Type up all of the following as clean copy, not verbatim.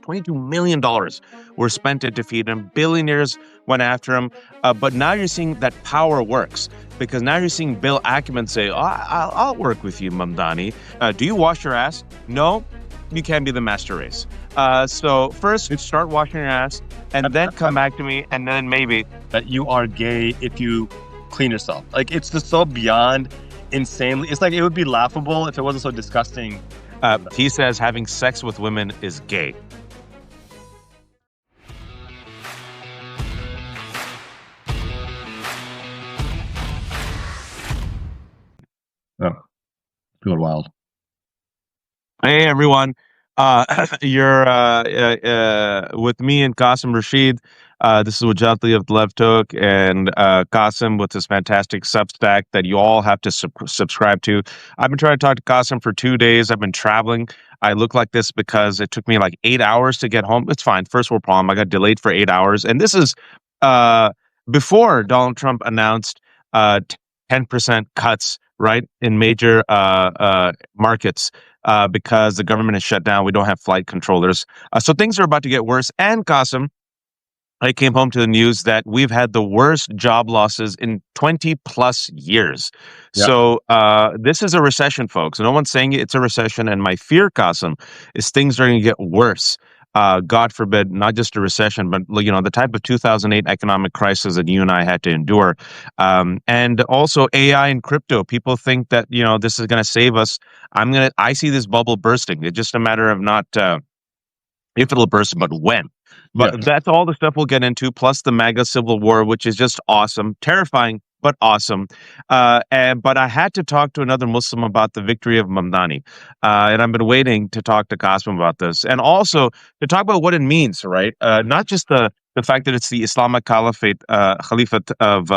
$22 million were spent to defeat him. Billionaires went after him. But now you're seeing that power works, because now you're seeing Bill Ackman say, I'll work with you, Mamdani. Do you wash your ass? No, you can't be the master race. So first, start washing your ass, and then come back to me, and then maybe that you are gay if you clean yourself. Like, it's just so beyond insanely. It's like, it would be laughable if it wasn't so disgusting. He says having sex with women is gay. Oh, feel wild. Hey everyone, you're with me and Qasim Rashid. This is Wajatli of the Left Hook, and Qasim with this fantastic Substack that you all have to subscribe to. I've been trying to talk to Qasim for 2 days. I've been traveling. I look like this because it took me like 8 hours to get home. It's fine. First world problem. I got delayed for 8 hours, and this is before Donald Trump announced 10% cuts, right, in major markets. Because the government is shut down. We don't have flight controllers. So things are about to get worse. And Qasim, I came home to the news that we've had the worst job losses in 20 plus years. Yep. So this is a recession, folks. No one's saying it's a recession. And my fear, Qasim, is things are going to get worse. God forbid, not just a recession, but the type of 2008 economic crisis that you and I had to endure. And also AI and crypto. People think that, this is going to save us. I see this bubble bursting. It's just a matter of not if it'll burst, but when. But That's all the stuff we'll get into, plus the MAGA civil war, which is just awesome, terrifying, but awesome. But I had to talk to another Muslim about the victory of Mamdani. And I've been waiting to talk to Qasim about this. And also to talk about what it means, right? Not just the fact that it's the Islamic caliphate, caliphate of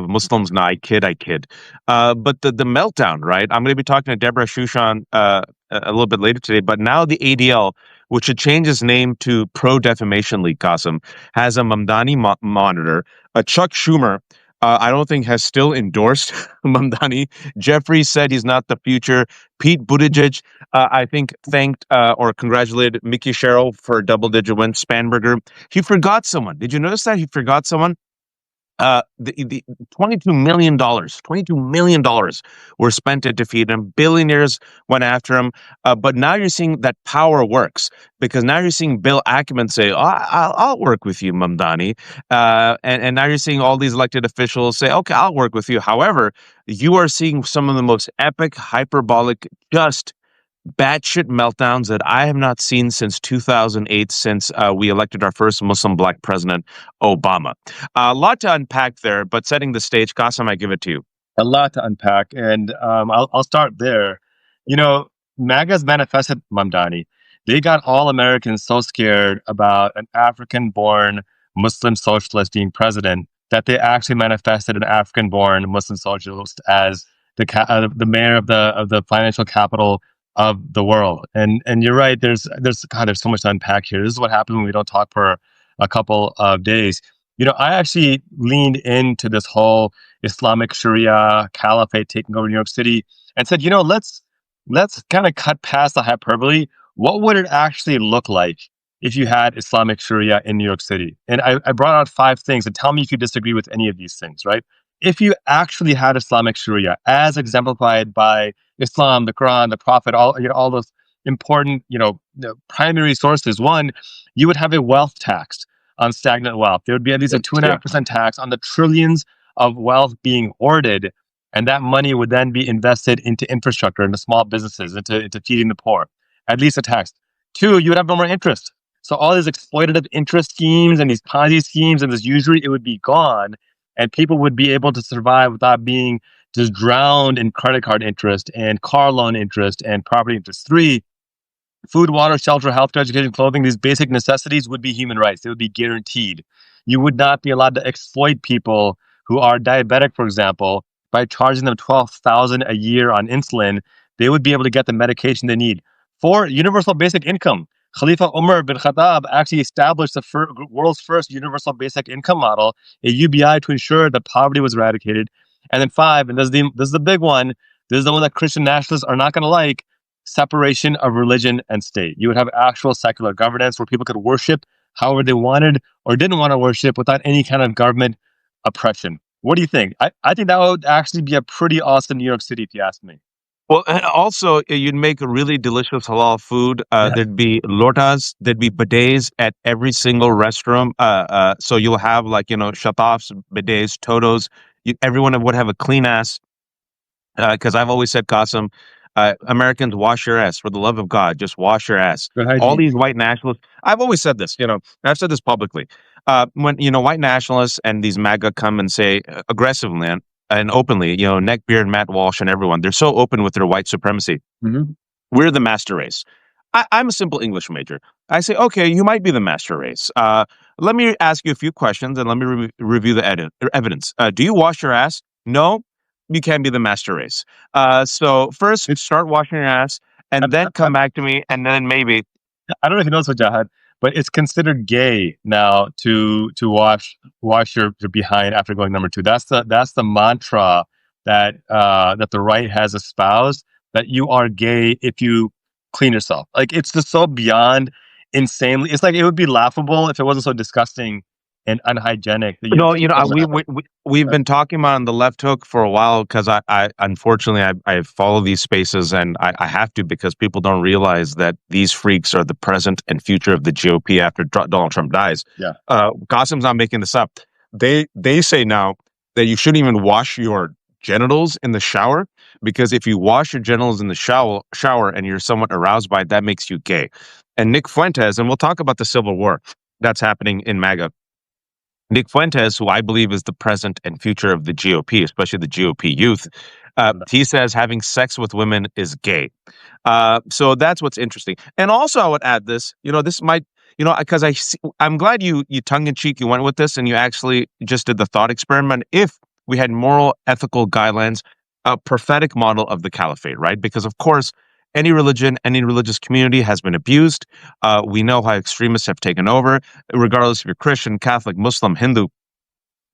Muslims. No, I kid. But the meltdown, right? I'm going to be talking to Deborah Shushan a little bit later today. But now the ADL, which should change its name to Pro-Defamation League, Qasim, has a Mamdani monitor. Chuck Schumer, I don't think, has still endorsed Mamdani. Jeffrey said he's not the future. Pete Buttigieg, I think, thanked or congratulated Mickey Sherrill for a double-digit win. Spanberger. He forgot someone. Did you notice that? He forgot someone? The $22 million were spent to defeat him. Billionaires went after him. But now you're seeing that power works, because now you're seeing Bill Ackman say, I'll work with you, Mamdani. And now you're seeing all these elected officials say, okay, I'll work with you. However, you are seeing some of the most epic, hyperbolic, just batshit meltdowns that I have not seen since 2008, since we elected our first Muslim black president, Obama. A lot to unpack there, but setting the stage, Qasim, I give it to you. A lot to unpack, and I'll start there. MAGA's manifested Mamdani. They got all Americans so scared about an African-born Muslim socialist being president that they actually manifested an African-born Muslim socialist as the mayor of the financial capital of the world. And you're right, there's so much to unpack here. This is what happens when we don't talk for a couple of days. I actually leaned into this whole Islamic Sharia caliphate taking over New York City and said, let's kind of cut past the hyperbole. What would it actually look like if you had Islamic Sharia in New York City? And I brought out 5 things, and tell me if you disagree with any of these things, right? If you actually had Islamic Sharia as exemplified by Islam, the Quran, the Prophet, all those important, primary sources. One, you would have a wealth tax on stagnant wealth. There would be at least a 2.5% tax on the trillions of wealth being hoarded, and that money would then be invested into infrastructure, into small businesses, into feeding the poor. At least a tax. 2, you would have no more interest. So all these exploitative interest schemes and these Ponzi schemes and this usury, it would be gone, and people would be able to survive without being just drowned in credit card interest and car loan interest and property interest. 3, food, water, shelter, healthcare, education, clothing, these basic necessities would be human rights. They would be guaranteed. You would not be allowed to exploit people who are diabetic, for example, by charging them $12,000 a year on insulin. They would be able to get the medication they need. 4, universal basic income. Khalifa Umar bin Khattab actually established the world's first universal basic income model, a UBI, to ensure that poverty was eradicated. And then 5, and this is the big one, this is the one that Christian nationalists are not going to like, separation of religion and state. You would have actual secular governance where people could worship however they wanted or didn't want to worship without any kind of government oppression. What do you think? I think that would actually be a pretty awesome New York City, if you ask me. Well, also you'd make a really delicious halal food. Yeah. There'd be lotas, there'd be bidets at every single restaurant. So you'll have like shatafs, bidets, totos. Everyone would have a clean ass. Because I've always said, Qasim, Americans, wash your ass for the love of God. Just wash your ass. Good All hygiene. these white nationalists. I've always said this. I've said this publicly. When white nationalists and these MAGA come and say aggressively and openly, Neckbeard, Matt Walsh, and everyone, they're so open with their white supremacy. Mhm. We're the master race. I'm a simple English major. I say, okay, you might be the master race. Let me ask you a few questions and let me review the evidence. Do you wash your ass? No, you can't be the master race. So first, start washing your ass and then come back to me, and then maybe. I don't know if you know this, Jahad, but it's considered gay now to wash your behind after going number two. That's the mantra that the right has espoused, that you are gay if you clean yourself. Like, it's just so beyond insanely. It's like it would be laughable if it wasn't so disgusting and unhygienic that No, you. we've been talking about on the left hook for a while because I unfortunately I follow these spaces and I have to because people don't realize that these freaks are the present and future of the GOP after Donald Trump dies. Yeah. Qasim's not making this up. They say now that you shouldn't even wash your genitals in the shower because if you wash your genitals in the shower and you're somewhat aroused by it, that makes you gay. And Nick Fuentes, and we'll talk about the civil war that's happening in MAGA. Nick Fuentes, who I believe is the present and future of the GOP, especially the GOP youth, he says having sex with women is gay. So that's what's interesting. And also, I would add this. This might, because I'm glad you tongue in cheek you went with this and you actually just did the thought experiment. If we had moral, ethical guidelines, a prophetic model of the caliphate, right? Because of course, any religion, any religious community has been abused. We know how extremists have taken over, regardless if you're Christian, Catholic, Muslim, Hindu,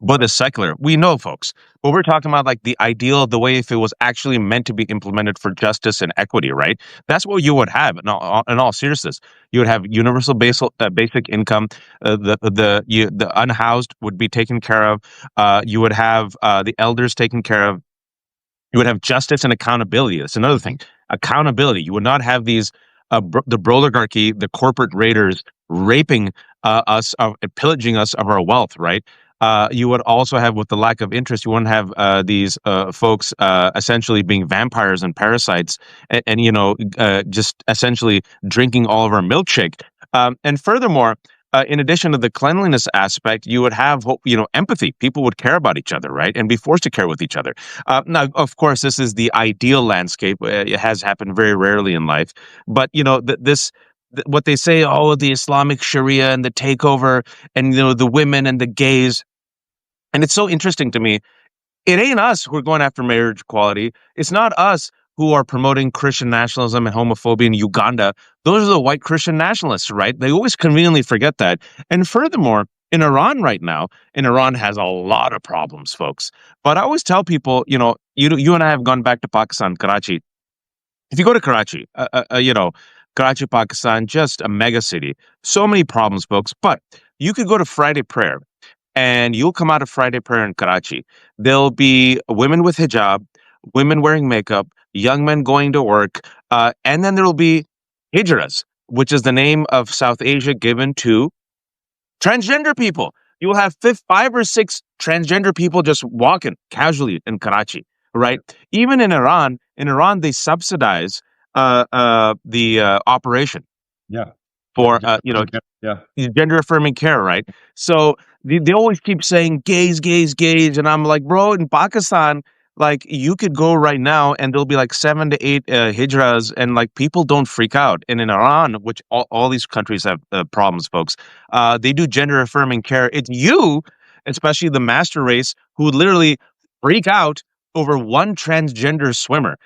Buddhist, secular. We know, folks. But we're talking about like the ideal, the way if it was actually meant to be implemented for justice and equity, right? That's what you would have in all seriousness. You would have universal basic income. The unhoused would be taken care of. You would have the elders taken care of. You would have justice and accountability. That's another thing. Accountability. You would not have these the oligarchy, the corporate raiders raping us, pillaging us of our wealth. Right. You would also have, with the lack of interest, you wouldn't have these folks essentially being vampires and parasites, and just essentially drinking all of our milkshake. And furthermore, in addition to the cleanliness aspect, you would have empathy. People would care about each other, right, and be forced to care with each other. Now, of course, this is the ideal landscape. It has happened very rarely in life, but what they say, oh, the Islamic Sharia and the takeover, and the women and the gays, and it's so interesting to me. It ain't us who are going after marriage equality. It's not us who are promoting Christian nationalism and homophobia in Uganda. Those are the white Christian nationalists, right? They always conveniently forget that. And furthermore, in Iran right now, Iran has a lot of problems, folks. But I always tell people, you and I have gone back to Pakistan, Karachi. If you go to Karachi, Karachi, Pakistan, just a mega city. So many problems, folks. But you could go to Friday prayer and you'll come out of Friday prayer in Karachi. There'll be women with hijab, women wearing makeup, young men going to work, and then there'll be hijras, which is the name of South Asia given to transgender people. You will have 5 or 6 transgender people just walking casually in Karachi, right? Even in Iran, they subsidize the operation. Yeah. For Yeah. gender affirming care, right? So they always keep saying gays, gays, gays, and I'm like, bro, in Pakistan, like you could go right now and there'll be like 7 to 8 hijras, and like people don't freak out. And in Iran, which all these countries have problems, folks, they do gender affirming care. It's you, especially the master race, who would literally freak out over one transgender swimmer.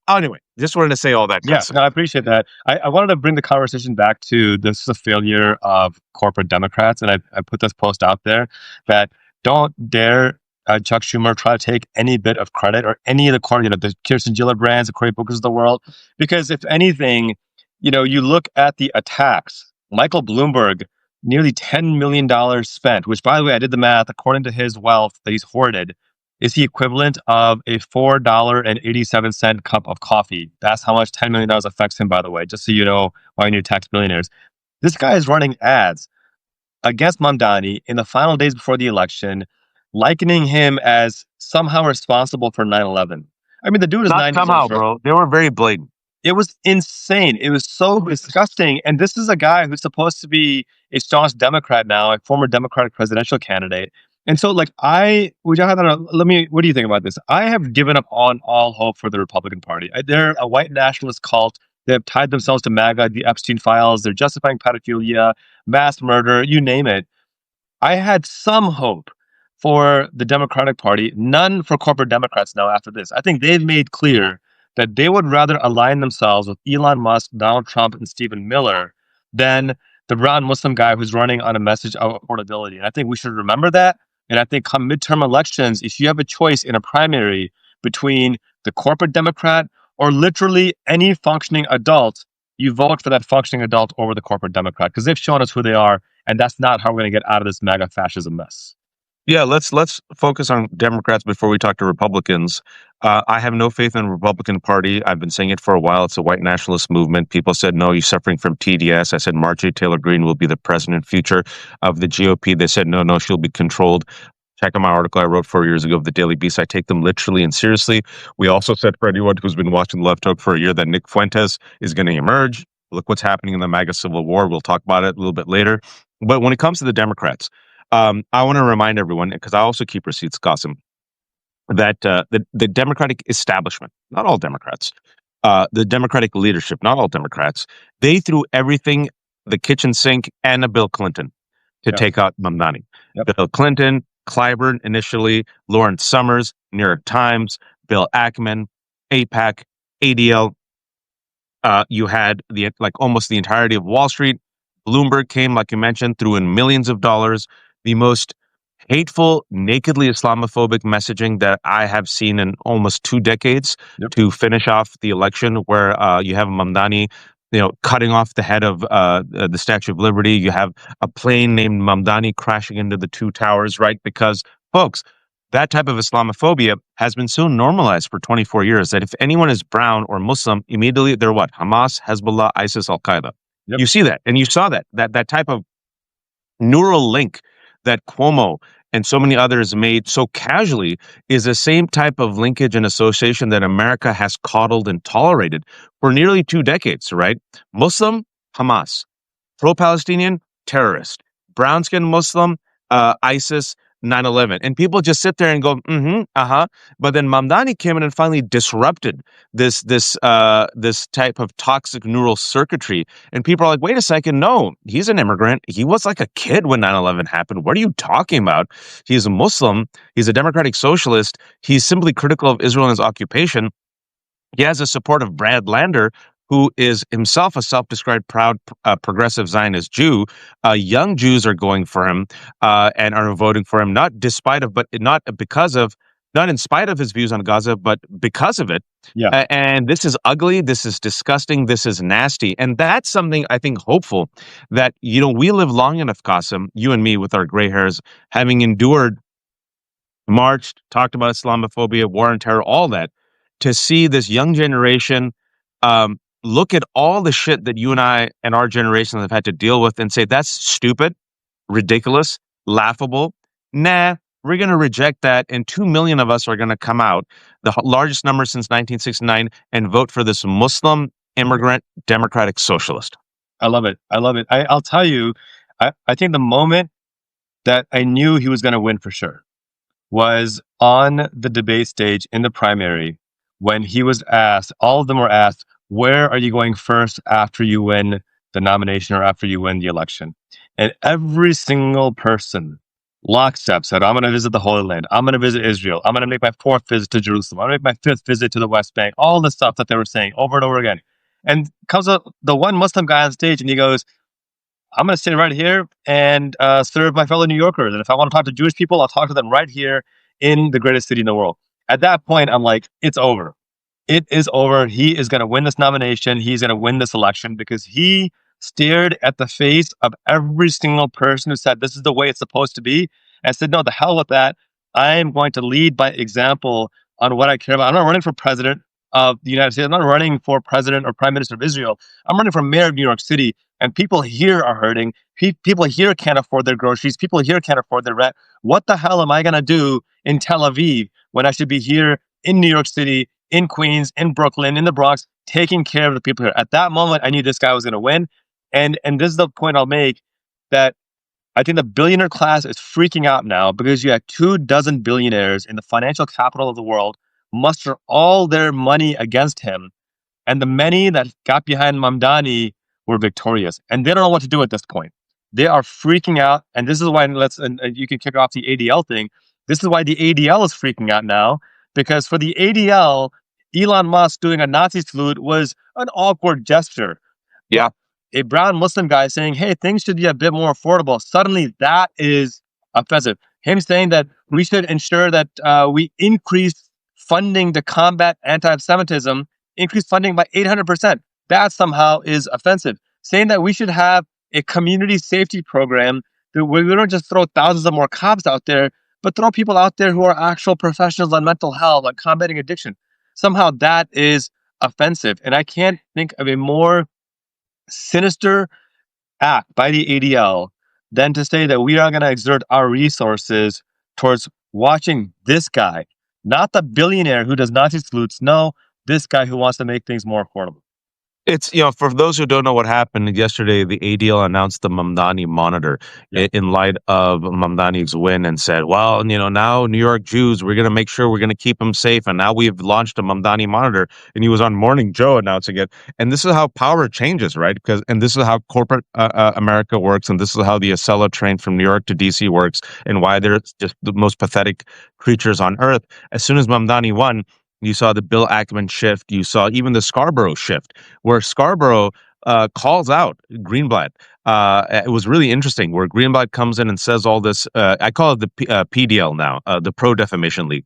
Anyway, just wanted to say all that. Yeah, no, I appreciate that. I wanted to bring the conversation back to this is a failure of corporate Democrats, and I put this post out there that don't dare Chuck Schumer try to take any bit of credit or any of the Kirsten Gillibrands, the Cory Bookers of the world, because if anything, you look at the attacks. Michael Bloomberg, nearly $10 million spent, which, by the way, I did the math. According to his wealth that he's hoarded, is the equivalent of a $4.87 cup of coffee. That's how much $10 million affects him, by the way, just so you know why you need tax billionaires. This guy is running ads against Mamdani in the final days before the election, likening him as somehow responsible for 9/11. I mean, the dude is Not 9 years somehow, old. bro. They were very blatant. It was insane. It was so disgusting. And this is a guy who's supposed to be a staunch Democrat now, a former Democratic presidential candidate. And so, like, what do you think about this? I have given up on all hope for the Republican Party. They're a white nationalist cult. They have tied themselves to MAGA, the Epstein files. They're justifying pedophilia, mass murder, you name it. I had some hope for the Democratic Party, none for corporate Democrats now after this. I think they've made clear that they would rather align themselves with Elon Musk, Donald Trump, and Stephen Miller than the brown Muslim guy who's running on a message of affordability. And I think we should remember that. And I think come midterm elections, if you have a choice in a primary between the corporate Democrat or literally any functioning adult, you vote for that functioning adult over the corporate Democrat because they've shown us who they are. And that's not how we're going to get out of this MAGA fascism mess. Yeah, let's focus on Democrats before we talk to Republicans. I have no faith in the Republican Party. I've been saying it for a while. It's a white nationalist movement. People said, no, you're suffering from TDS. I said, Marjorie Taylor Greene will be the president future of the GOP. They said, no, she'll be controlled. Check out my article I wrote 4 years ago of the Daily Beast. I take them literally and seriously. We also said for anyone who's been watching Left Hook for a year that Nick Fuentes is going to emerge. Look what's happening in the MAGA Civil War. We'll talk about it a little bit later. But when it comes to the Democrats, I want to remind everyone, because I also keep receipts, Qasim, that the Democratic establishment, not all Democrats, the Democratic leadership, not all Democrats, they threw everything, the kitchen sink, and a Bill Clinton to take out Mamdani. Yep. Bill Clinton, Clyburn initially, Lawrence Summers, New York Times, Bill Ackman, AIPAC, ADL. You had almost the entirety of Wall Street. Bloomberg came, like you mentioned, threw in millions of dollars. The most hateful, nakedly Islamophobic messaging that I have seen in almost 2 decades to finish off the election, where you have Mamdani, cutting off the head of the Statue of Liberty. You have a plane named Mamdani crashing into the two towers, right? Because, folks, that type of Islamophobia has been so normalized for 24 years that if anyone is brown or Muslim, immediately they're what? Hamas, Hezbollah, ISIS, Al-Qaeda. Yep. You see that, and you saw that type of neural link that Cuomo and so many others made so casually is the same type of linkage and association that America has coddled and tolerated for nearly 2 decades, right? Muslim, Hamas. Pro-Palestinian, terrorist. Brown-skinned Muslim, ISIS, 9/11. And people just sit there and go, But then Mamdani came in and finally disrupted this type of toxic neural circuitry. And people are like, wait a second, no, he's an immigrant. He was like a kid when 9/11 happened. What are you talking about? He's a Muslim. He's a democratic socialist. He's simply critical of Israel and its occupation. He has the support of Brad Lander, who is himself a self-described proud progressive Zionist Jew. Young Jews are going for him and are voting for him, not in spite of his views on Gaza, but because of it. Yeah. And this is ugly. This is disgusting. This is nasty. And that's something I think hopeful that, we live long enough, Qasim, you and me with our gray hairs, having endured, marched, talked about Islamophobia, war on terror, all that, to see this young generation look at all the shit that you and I and our generation have had to deal with and say, that's stupid, ridiculous, laughable. Nah, we're going to reject that. And 2 million of us are going to come out, the largest number since 1969, and vote for this Muslim immigrant democratic socialist. I love it. I'll tell you, I think the moment that I knew he was going to win for sure was on the debate stage in the primary when he was asked, all of them were asked, where are you going first after you win the nomination or after you win the election? And every single person, lockstep, said, I'm going to visit the Holy Land. I'm going to visit Israel. I'm going to make my 4th visit to Jerusalem. I'm going to make my 5th visit to the West Bank. All the stuff that they were saying over and over again. And comes up the one Muslim guy on stage and he goes, I'm going to sit right here and serve my fellow New Yorkers. And if I want to talk to Jewish people, I'll talk to them right here in the greatest city in the world. At that point, I'm like, it's over. It is over. He is going to win this nomination. He's going to win this election because he stared at the face of every single person who said this is the way it's supposed to be and said, no, the hell with that. I am going to lead by example on what I care about. I'm not running for president of the United States. I'm not running for president or prime minister of Israel. I'm running for mayor of New York City. And people here are hurting. People here can't afford their groceries. People here can't afford their rent. What the hell am I going to do in Tel Aviv when I should be here in New York City, in Queens, in Brooklyn, in the Bronx, taking care of the people here? At that moment, I knew this guy was going to win. And this is the point I'll make, that I think the billionaire class is freaking out now because you had 24 billionaires in the financial capital of the world muster all their money against him. And the many that got behind Mamdani were victorious. And they don't know what to do at this point. They are freaking out. And this is why, you can kick off the ADL thing. This is why the ADL is freaking out now. Because for the ADL, Elon Musk doing a Nazi salute was an awkward gesture. Yeah. A brown Muslim guy saying, hey, things should be a bit more affordable. Suddenly that is offensive. Him saying that we should ensure that we increase funding to combat anti-Semitism, increase funding by 800%. That somehow is offensive. Saying that we should have a community safety program where we don't just throw thousands of more cops out there, but throw people out there who are actual professionals on mental health, on combating addiction. Somehow that is offensive. And I can't think of a more sinister act by the ADL than to say that we are going to exert our resources towards watching this guy, not the billionaire who does Nazi salutes. No, this guy who wants to make things more affordable. It's, for those who don't know what happened yesterday, the ADL announced the Mamdani monitor in light of Mamdani's win and said, well, now New York Jews, we're going to make sure we're going to keep them safe. And now we've launched a Mamdani monitor. And he was on Morning Joe announcing it. And this is how power changes, right? And this is how corporate America works. And this is how the Acela train from New York to DC works, and why they're just the most pathetic creatures on earth. As soon as Mamdani won, you saw the Bill Ackman shift. You saw even the Scarborough shift, where Scarborough calls out Greenblatt. It was really interesting, where Greenblatt comes in and says all this. I call it the PDL now, the Pro Defamation League.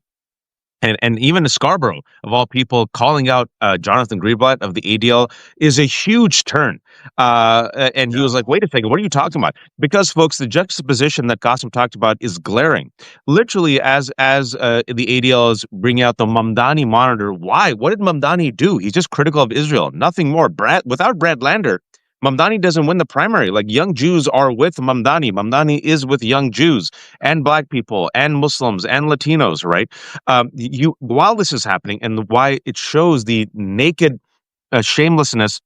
And even Scarborough, of all people, calling out Jonathan Greenblatt of the ADL is a huge turn. And he was like, wait a second, what are you talking about? Because, folks, the juxtaposition that Qasim talked about is glaring. Literally, as the ADL is bringing out the Mamdani monitor, why? What did Mamdani do? He's just critical of Israel, nothing more. Without Brad Lander, Mamdani doesn't win the primary. Like, young Jews are with Mamdani. Mamdani is with young Jews and Black people and Muslims and Latinos, right? While this is happening, and why it shows the naked shamelessness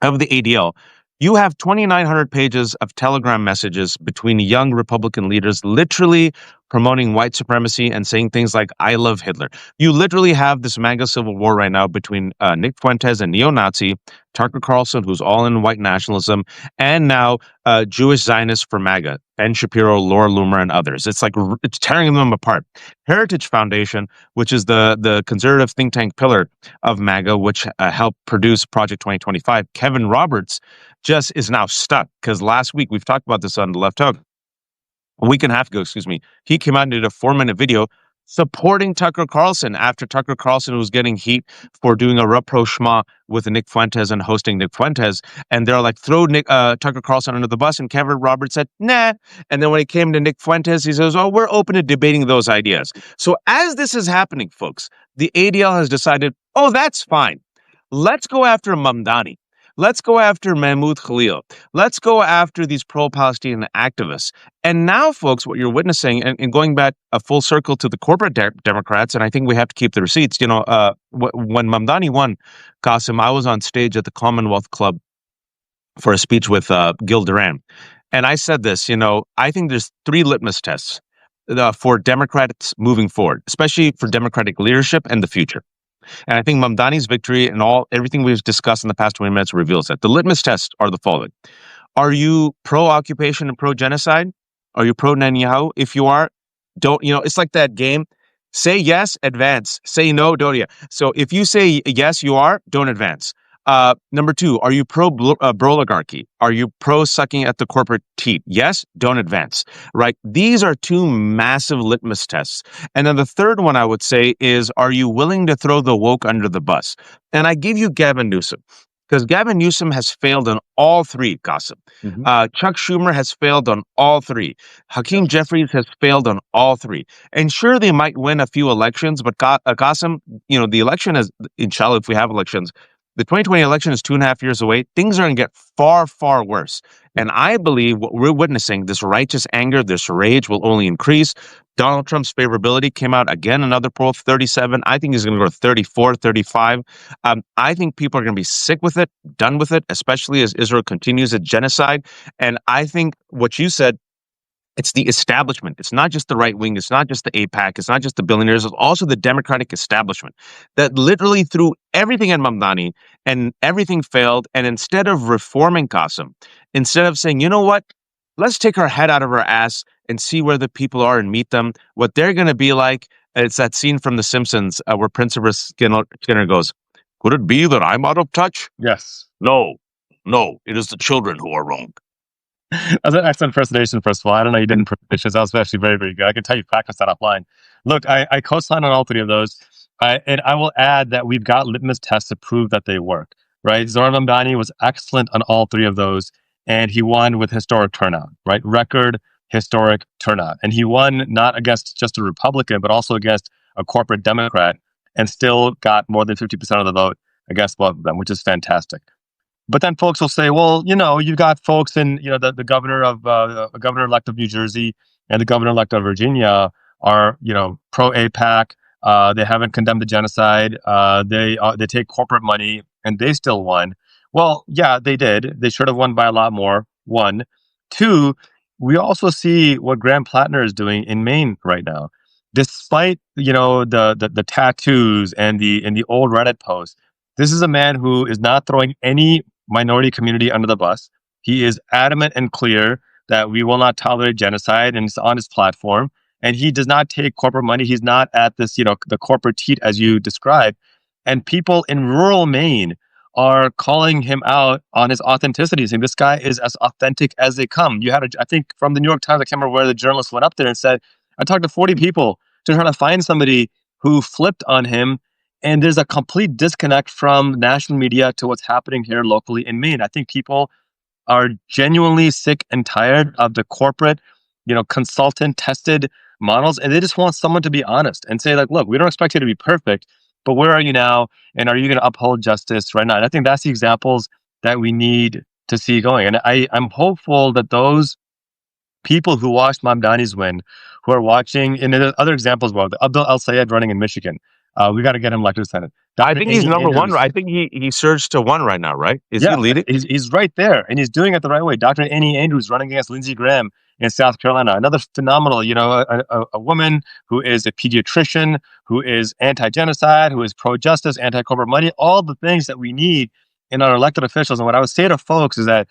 of the ADL, you have 2,900 pages of Telegram messages between young Republican leaders literally promoting white supremacy and saying things like, I love Hitler. You literally have this MAGA civil war right now between Nick Fuentes, a neo-Nazi, Tucker Carlson, who's all in white nationalism, and now Jewish Zionists for MAGA, Ben Shapiro, Laura Loomer, and others. It's like it's tearing them apart. Heritage Foundation, which is the conservative think tank pillar of MAGA, which helped produce Project 2025, Kevin Roberts just is now stuck, because last week, we've talked about this on the Left Hook, a week and a half ago, he came out and did a 4-minute video supporting Tucker Carlson after Tucker Carlson was getting heat for doing a rapprochement with Nick Fuentes and hosting Nick Fuentes. And they're like, throw Tucker Carlson under the bus. And Kevin Roberts said, nah. And then when it came to Nick Fuentes, he says, oh, we're open to debating those ideas. So as this is happening, folks, the ADL has decided, oh, that's fine. Let's go after Mamdani. Let's go after Mahmoud Khalil. Let's go after these pro-Palestinian activists. And now, folks, what you're witnessing, and going back a full circle to the corporate Democrats, and I think we have to keep the receipts. When Mamdani won, Qasim, I was on stage at the Commonwealth Club for a speech with Gil Duran. And I said this, I think there's 3 litmus tests for Democrats moving forward, especially for Democratic leadership and the future. And I think Mamdani's victory and everything we've discussed in the past 20 minutes reveals that. The litmus tests are the following. Are you pro-occupation and pro-genocide? Are you pro-Netanyahu? If you are, don't, it's like that game. Say yes, advance. Say no, don't. Yeah. So if you say yes, you are, don't advance. Number two, are you pro oligarchy? Are you pro sucking at the corporate teat? Yes, don't advance. Right? These are two massive litmus tests. And then the third one I would say is, are you willing to throw the woke under the bus? And I give you Gavin Newsom. Because Gavin Newsom has failed on all three, Gossip. Chuck Schumer has failed on all three. Hakeem Jeffries has failed on all three. And sure, they might win a few elections, but Qasim, the election is, inshallah, if we have elections, the 2020 election is 2.5 years away. Things are going to get far, far worse. And I believe what we're witnessing, this righteous anger, this rage will only increase. Donald Trump's favorability came out again, another poll, 37. I think he's going to go to 34, 35. I think people are going to be sick with it, done with it, especially as Israel continues its genocide. And I think what you said, it's the establishment. It's not just the right wing. It's not just the AIPAC. It's not just the billionaires. It's also the Democratic establishment that literally threw everything at Mamdani and everything failed. And instead of reforming Qasim, instead of saying, you know what, let's take our head out of our ass and see where the people are and meet them, what they're going to be like. It's that scene from The Simpsons where Principal Skinner goes, could it be that I'm out of touch? Yes. No, it is the children who are wrong. That's an excellent presentation, first of all. I don't know you didn't presentations. That was actually very, very good. I can tell you practice that offline. Look, I co-sign on all three of those. And I will add that we've got litmus tests to prove that they work, right? Zohar Mamdani was excellent on all three of those, and he won with historic turnout, right? Record historic turnout. And he won not against just a Republican, but also against a corporate Democrat, and still got more than 50% of the vote against both of them, which is fantastic. But then folks will say, well, you've got folks in, the governor-elect of New Jersey and the governor-elect of Virginia are, pro AIPAC. They haven't condemned the genocide. They take corporate money and they still won. Well, yeah, they did. They should have won by a lot more. One. Two, we also see what Graham Plattner is doing in Maine right now. Despite, the tattoos and the old Reddit posts, this is a man who is not throwing any minority community under the bus. He is adamant and clear that we will not tolerate genocide, and it's on his platform. And he does not take corporate money. He's not at this, the corporate teat as you described. And people in rural Maine are calling him out on his authenticity, saying this guy is as authentic as they come. You had, I think, from the New York Times, I can't remember where the journalist went up there and said, I talked to 40 people to try to find somebody who flipped on him. And there's a complete disconnect from national media to what's happening here locally in Maine. I think people are genuinely sick and tired of the corporate, consultant tested models. And they just want someone to be honest and say, like, look, we don't expect you to be perfect, but where are you now? And are you going to uphold justice right now? And I think that's the examples that we need to see going. And I'm hopeful that those people who watched Mamdani's win, who are watching, and there's other examples, well, Abdul El Sayed running in Michigan. We got to get him elected to Senate. I think he's number one. I think he surged to one right now, right? Is he leading? He's right there, and he's doing it the right way. Dr. Annie Andrews running against Lindsey Graham in South Carolina. Another phenomenal, a woman who is a pediatrician, who is anti-genocide, who is pro-justice, anti-corporate money, all the things that we need in our elected officials. And what I would say to folks is that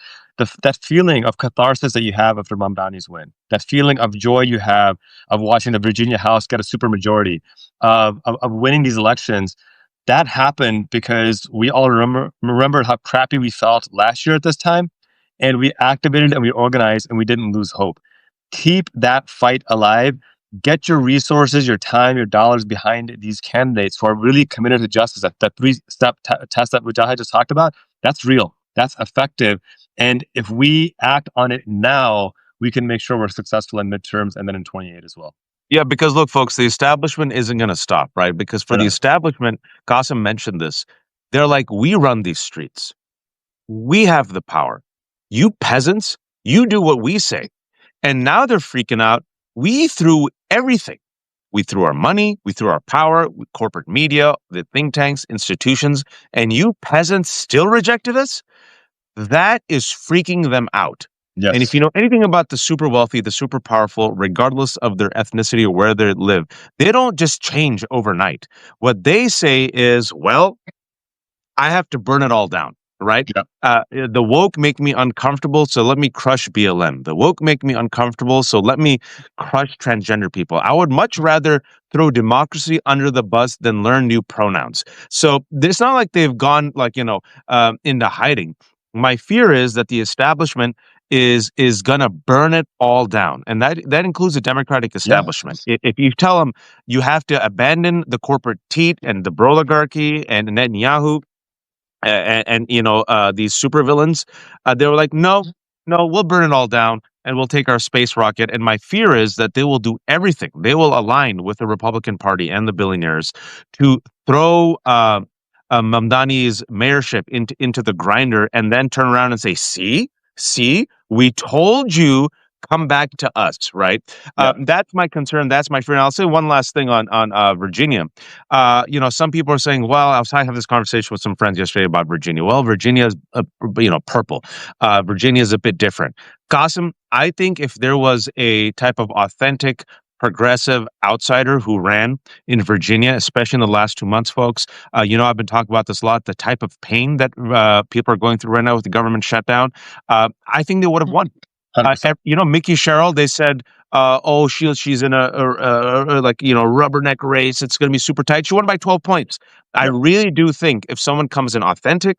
that feeling of catharsis that you have after Mamdani's win, that feeling of joy you have of watching the Virginia House get a supermajority, of winning these elections, that happened because we all remembered how crappy we felt last year at this time, and we activated and we organized and we didn't lose hope. Keep that fight alive. Get your resources, your time, your dollars behind these candidates who are really committed to justice. That three-step test that Mujahid just talked about, that's real. That's effective. And if we act on it now, we can make sure we're successful in midterms and then in 28 as well. Yeah, because look, folks, the establishment isn't going to stop, right? Because for the establishment, Qasim mentioned this, they're like, we run these streets. We have the power. You peasants, you do what we say. And now they're freaking out. We threw everything. We threw our money, we threw our power, corporate media, the think tanks, institutions, and you peasants still rejected us? That is freaking them out. Yes. And if you know anything about the super wealthy, the super powerful, regardless of their ethnicity or where they live, they don't just change overnight. What they say is, well, I have to burn it all down. right? Yeah. The woke make me uncomfortable, so let me crush BLM. The woke make me uncomfortable, so let me crush transgender people. I would much rather throw democracy under the bus than learn new pronouns. So it's not like they've gone like into hiding. My fear is that the establishment is gonna burn it all down, and that includes the Democratic Yeah. establishment. If you tell them you have to abandon the corporate teat and the oligarchy and Netanyahu and these supervillains, they were like, no, we'll burn it all down and we'll take our space rocket. And my fear is that they will do everything. They will align with the Republican Party and the billionaires to throw Mamdani's mayorship into the grinder and then turn around and say, see, we told you. Come back to us, right? Yeah. That's my concern. That's my fear. And I'll say one last thing on Virginia. Some people are saying, well, I was having this conversation with some friends yesterday about Virginia. Well, Virginia is, purple. Virginia is a bit different. Qasim, I think if there was a type of authentic, progressive outsider who ran in Virginia, especially in the last 2 months, folks, I've been talking about this a lot, the type of pain that people are going through right now with the government shutdown, I think they would have won. 100%. Mickey Sherrill, they said, oh, she's in a rubberneck race. It's going to be super tight. She won by 12 points. I Yeah. really do think if someone comes in authentic,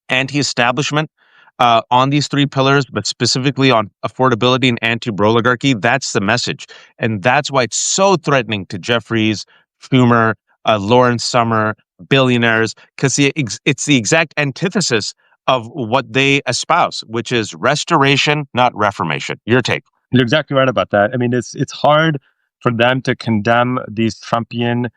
anti-establishment on these three pillars, but specifically on affordability and anti-oligarchy, that's the message. And that's why it's so threatening to Jeffries, Schumer, Lawrence Summer, billionaires, because it's the exact antithesis of what they espouse, which is restoration, not reformation. Your take. You're exactly right about that. I mean, it's hard for them to condemn these Trumpian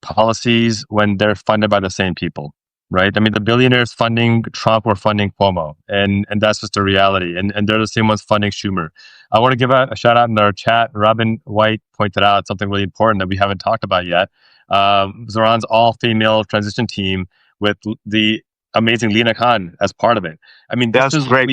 policies when they're funded by the same people, right? I mean, the billionaires funding Trump or funding Cuomo, and that's just a reality. And they're the same ones funding Schumer. I want to give a shout out in our chat. Robin White pointed out something really important that we haven't talked about yet. Zoran's all-female transition team with the amazing Lena Khan as part of it. I mean, That's great.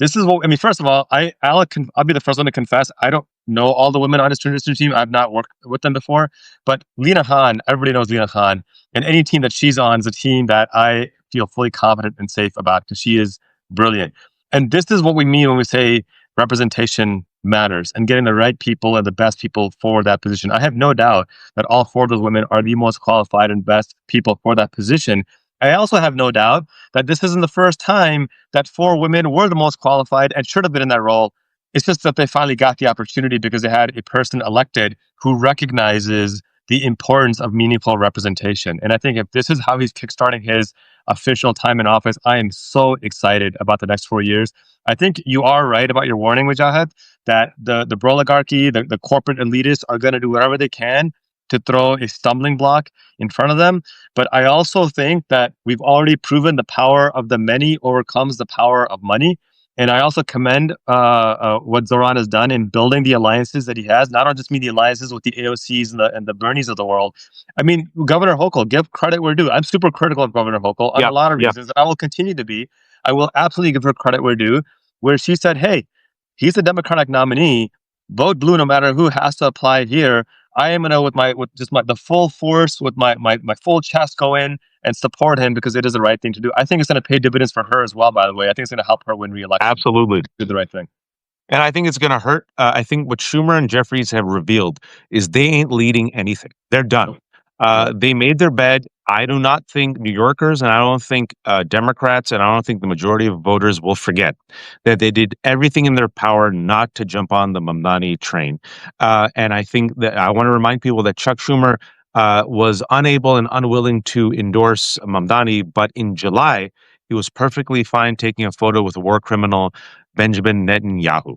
this is what I mean. First of all, I'll be the first one to confess. I don't know all the women on his transition team. I've not worked with them before. But Lena Khan, everybody knows Lena Khan, and any team that she's on is a team that I feel fully confident and safe about because she is brilliant. And this is what we mean when we say representation matters and getting the right people and the best people for that position. I have no doubt that all four of those women are the most qualified and best people for that position. I also have no doubt that this isn't the first time that four women were the most qualified and should have been in that role. It's just that they finally got the opportunity because they had a person elected who recognizes the importance of meaningful representation. And I think if this is how he's kickstarting his official time in office, I am so excited about the next 4 years. I think you are right about your warning, Wajahat, that the oligarchy, the corporate elitists are going to do whatever they can to throw a stumbling block in front of them. But I also think that we've already proven the power of the many overcomes the power of money. And I also commend what Zoran has done in building the alliances that he has, not just mean the alliances with the AOCs and the Bernies of the world. I mean, Governor Hochul, give credit where due. I'm super critical of Governor Hochul on a lot of reasons, and I will continue to be. I will absolutely give her credit where due, where she said, hey, he's a Democratic nominee. Vote blue no matter who has to apply here. I am gonna with the full force, with my full chest, go in and support him because it is the right thing to do. I think it's gonna pay dividends for her as well, by the way. I think it's gonna help her win re-election. Absolutely. Do the right thing. And I think it's going to hurt. I think what Schumer and Jeffries have revealed is they ain't leading anything. They're done. They made their bed. I do not think New Yorkers and I don't think Democrats and I don't think the majority of voters will forget that they did everything in their power not to jump on the Mamdani train. And I think that I want to remind people that Chuck Schumer was unable and unwilling to endorse Mamdani, but in July, he was perfectly fine taking a photo with a war criminal, Benjamin Netanyahu.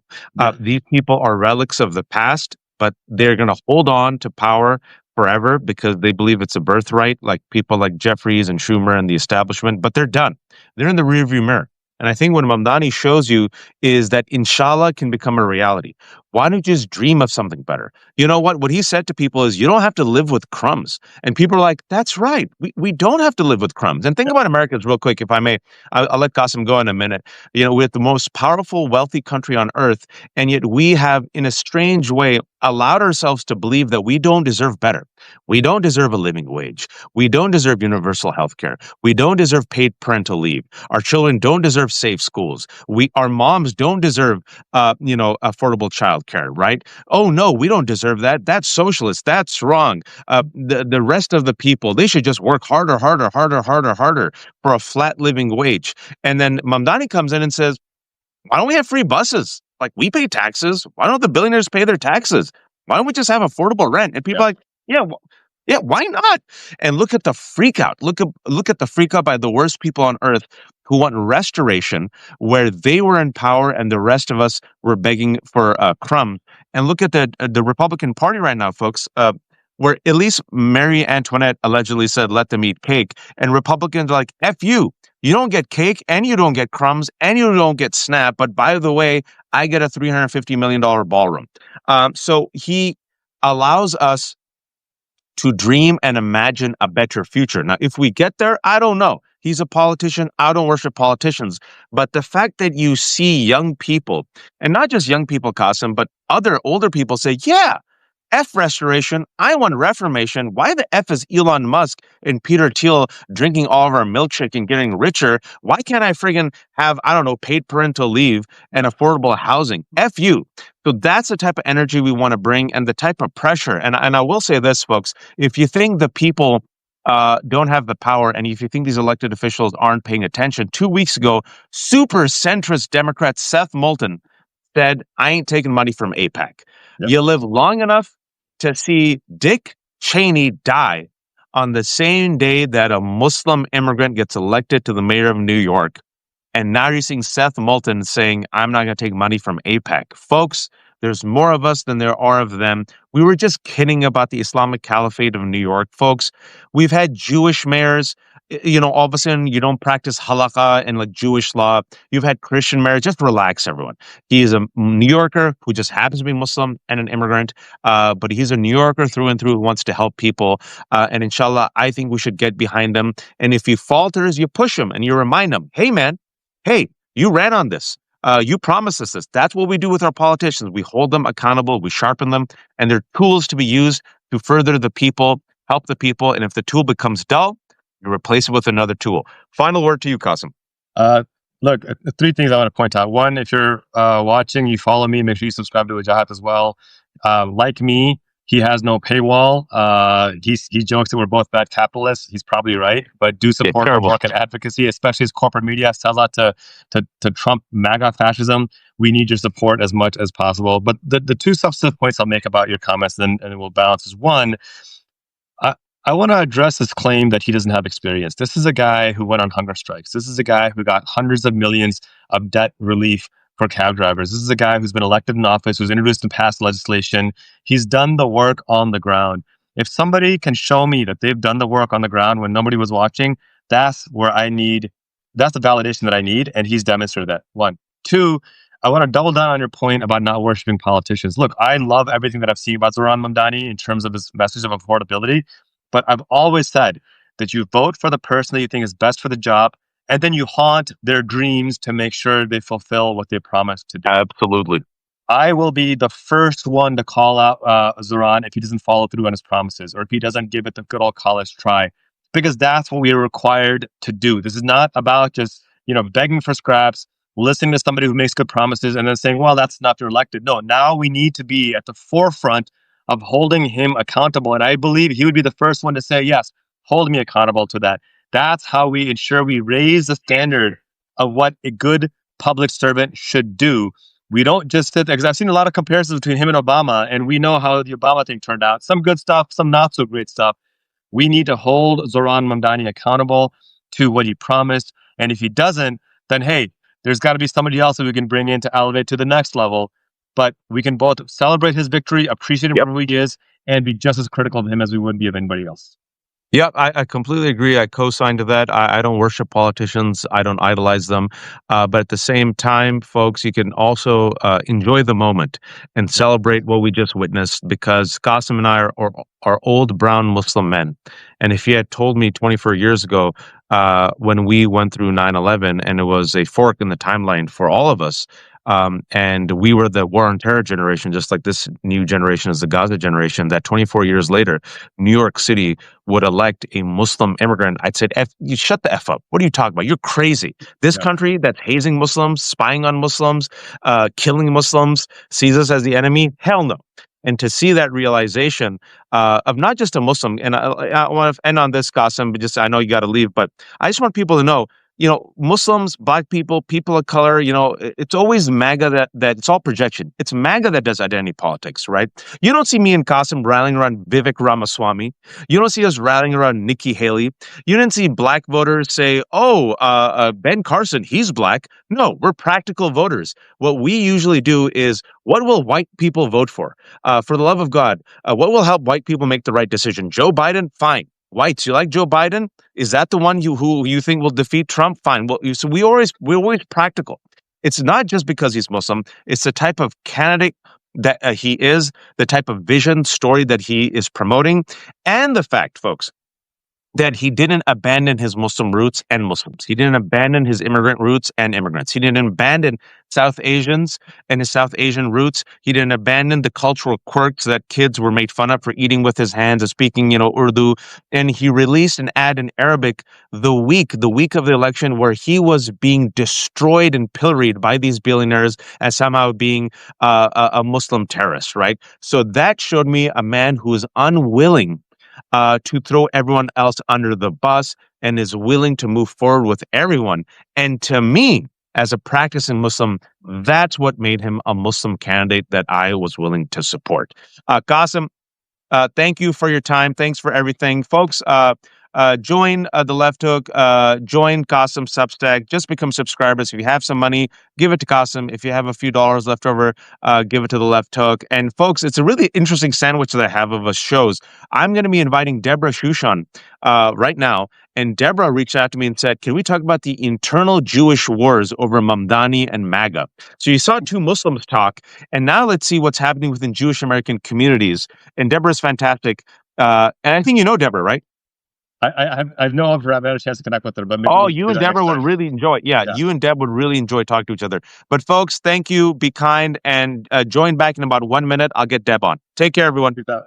These people are relics of the past, but they're going to hold on to power forever because they believe it's a birthright, like people like Jeffries and Schumer and the establishment, but they're done. They're in the rearview mirror. And I think what Mamdani shows you is that inshallah can become a reality. Why don't you just dream of something better? You know what? What he said to people is, you don't have to live with crumbs. And people are like, that's right. We don't have to live with crumbs. And think about Americans real quick, if I may. I'll let Qasim go in a minute. We're the most powerful, wealthy country on earth. And yet we have, in a strange way, allowed ourselves to believe that we don't deserve better. We don't deserve a living wage. We don't deserve universal health care. We don't deserve paid parental leave. Our children don't deserve safe schools. Our moms don't deserve, affordable childcare, right? Oh no, we don't deserve that. That's socialist. That's wrong. The rest of the people, they should just work harder, harder, harder, harder, harder for a flat living wage. And then Mamdani comes in and says, why don't we have free buses? Like, we pay taxes. Why don't the billionaires pay their taxes? Why don't we just have affordable rent? And people are like, yeah, yeah, why not? And look at the freak out. Look at the freak out by the worst people on earth who want restoration, where they were in power and the rest of us were begging for a crumb. And look at the Republican Party right now, folks. Where at least Marie Antoinette allegedly said, "Let them eat cake," and Republicans are like, "F you! You don't get cake, and you don't get crumbs, and you don't get SNAP. But by the way, I get a $350 million ballroom." So he allows us to dream and imagine a better future. Now, if we get there, I don't know. He's a politician. I don't worship politicians. But the fact that you see young people, and not just young people, Qasim, but other older people say, yeah, F restoration. I want reformation. Why the F is Elon Musk and Peter Thiel drinking all of our milkshake and getting richer? Why can't I friggin' have, I don't know, paid parental leave and affordable housing? F you. So that's the type of energy we want to bring and the type of pressure. And I will say this, folks, if you think the people don't have the power, and if you think these elected officials aren't paying attention, 2 weeks ago, super centrist Democrat Seth Moulton said, I ain't taking money from AIPAC. Yep. You live long enough to see Dick Cheney die on the same day that a Muslim immigrant gets elected to the mayor of New York. And now you're seeing Seth Moulton saying, I'm not going to take money from AIPAC. Folks, there's more of us than there are of them. We were just kidding about the Islamic Caliphate of New York, folks. We've had Jewish mayors. All of a sudden you don't practice halakha and like Jewish law. You've had Christian mayors. Just relax, everyone. He is a New Yorker who just happens to be Muslim and an immigrant, but he's a New Yorker through and through who wants to help people. And inshallah, I think we should get behind him. And if he falters, you push him and you remind him, hey, man, hey, you ran on this. You promised us this. That's what we do with our politicians. We hold them accountable. We sharpen them. And they're tools to be used to further the people, help the people. And if the tool becomes dull, you replace it with another tool. Final word to you, Qasim. Look, three things I want to point out. One, if you're watching, you follow me, make sure you subscribe to Wajahat as well. Like me, he has no paywall. He jokes that we're both bad capitalists. He's probably right, but do support our work and advocacy, especially as corporate media sells out to Trump MAGA fascism. We need your support as much as possible. But the two substantive points I'll make about your comments, and we'll balance, is one, I want to address this claim that he doesn't have experience. This is a guy who went on hunger strikes. This is a guy who got hundreds of millions of debt relief for cab drivers. This is a guy who's been elected in office, who's introduced and passed legislation. He's done the work on the ground. If somebody can show me that they've done the work on the ground when nobody was watching, that's the validation that I need, and he's demonstrated that. One. Two, I want to double down on your point about not worshiping politicians. Look, I love everything that I've seen about Zoran Mamdani in terms of his message of affordability. But I've always said that you vote for the person that you think is best for the job, and then you haunt their dreams to make sure they fulfill what they promised to do. Absolutely. I will be the first one to call out Zoran if he doesn't follow through on his promises, or if he doesn't give it the good old college try, because that's what we are required to do. This is not about just begging for scraps, listening to somebody who makes good promises, and then saying, "Well, that's not you're elected." No, now we need to be at the forefront of holding him accountable. And I believe he would be the first one to say, yes, hold me accountable to that. That's how we ensure we raise the standard of what a good public servant should do. We don't just sit there, because I've seen a lot of comparisons between him and Obama, and we know how the Obama thing turned out. Some good stuff, some not so great stuff. We need to hold Zoran Mamdani accountable to what he promised. And if he doesn't, then hey, there's got to be somebody else that we can bring in to elevate to the next level. But we can both celebrate his victory, appreciate him for who he is, and be just as critical of him as we would be of anybody else. Yeah, I completely agree. I co-sign to that. I don't worship politicians. I don't idolize them. But at the same time, folks, you can also enjoy the moment and celebrate what we just witnessed, because Qasim and I are old brown Muslim men. And if you had told me 24 years ago, when we went through 9/11 and it was a fork in the timeline for all of us, And we were the war on terror generation, just like this new generation is the Gaza generation, that 24 years later, New York City would elect a Muslim immigrant. I'd say, you shut the F up. What are you talking about? You're crazy. This Yeah. country that's hazing Muslims, spying on Muslims, killing Muslims, sees us as the enemy? Hell no. And to see that realization of not just a Muslim, and I want to end on this, Qasim, but just I know you got to leave, but I just want people to know, Muslims, black people, people of color, it's always MAGA that it's all projection. It's MAGA that does identity politics, right? You don't see me and Qasim rallying around Vivek Ramaswamy. You don't see us rallying around Nikki Haley. You didn't see black voters say, oh, Ben Carson, he's black. No, we're practical voters. What we usually do is, what will white people vote for? For the love of God, what will help white people make the right decision? Joe Biden? Fine. Whites, you like Joe Biden? Is that the one who you think will defeat Trump? Fine. Well, so we're always practical. It's not just because he's Muslim. It's the type of candidate that he is, the type of vision story that he is promoting, and the fact, folks, that he didn't abandon his Muslim roots and Muslims. He didn't abandon his immigrant roots and immigrants. He didn't abandon South Asians and his South Asian roots. He didn't abandon the cultural quirks that kids were made fun of for eating with his hands and speaking, Urdu. And he released an ad in Arabic the week of the election, where he was being destroyed and pilloried by these billionaires as somehow being a Muslim terrorist, right? So that showed me a man who is unwilling to throw everyone else under the bus and is willing to move forward with everyone. And to me, as a practicing Muslim, that's what made him a Muslim candidate that I was willing to support. Qasim, thank you for your time. Thanks for everything. Folks, join the Left Hook, join Qasim Substack, just become subscribers. If you have some money, give it to Qasim. If you have a few dollars left over, give it to the Left Hook. And folks, it's a really interesting sandwich that I have of us shows. I'm going to be inviting Deborah Shushan right now. And Deborah reached out to me and said, can we talk about the internal Jewish wars over Mamdani and MAGA? So you saw two Muslims talk, and now let's see what's happening within Jewish American communities. And Deborah's fantastic. And I think you know Deborah, right? I've no I've had a chance to connect with her, but maybe Oh, we'll you do and that next Deborah would time. really enjoy it. Yeah, Yeah. you and Deb would really enjoy talking to each other. But folks, thank you. Be kind and join back in about 1 minute. I'll get Deb on. Take care, everyone. Peace out.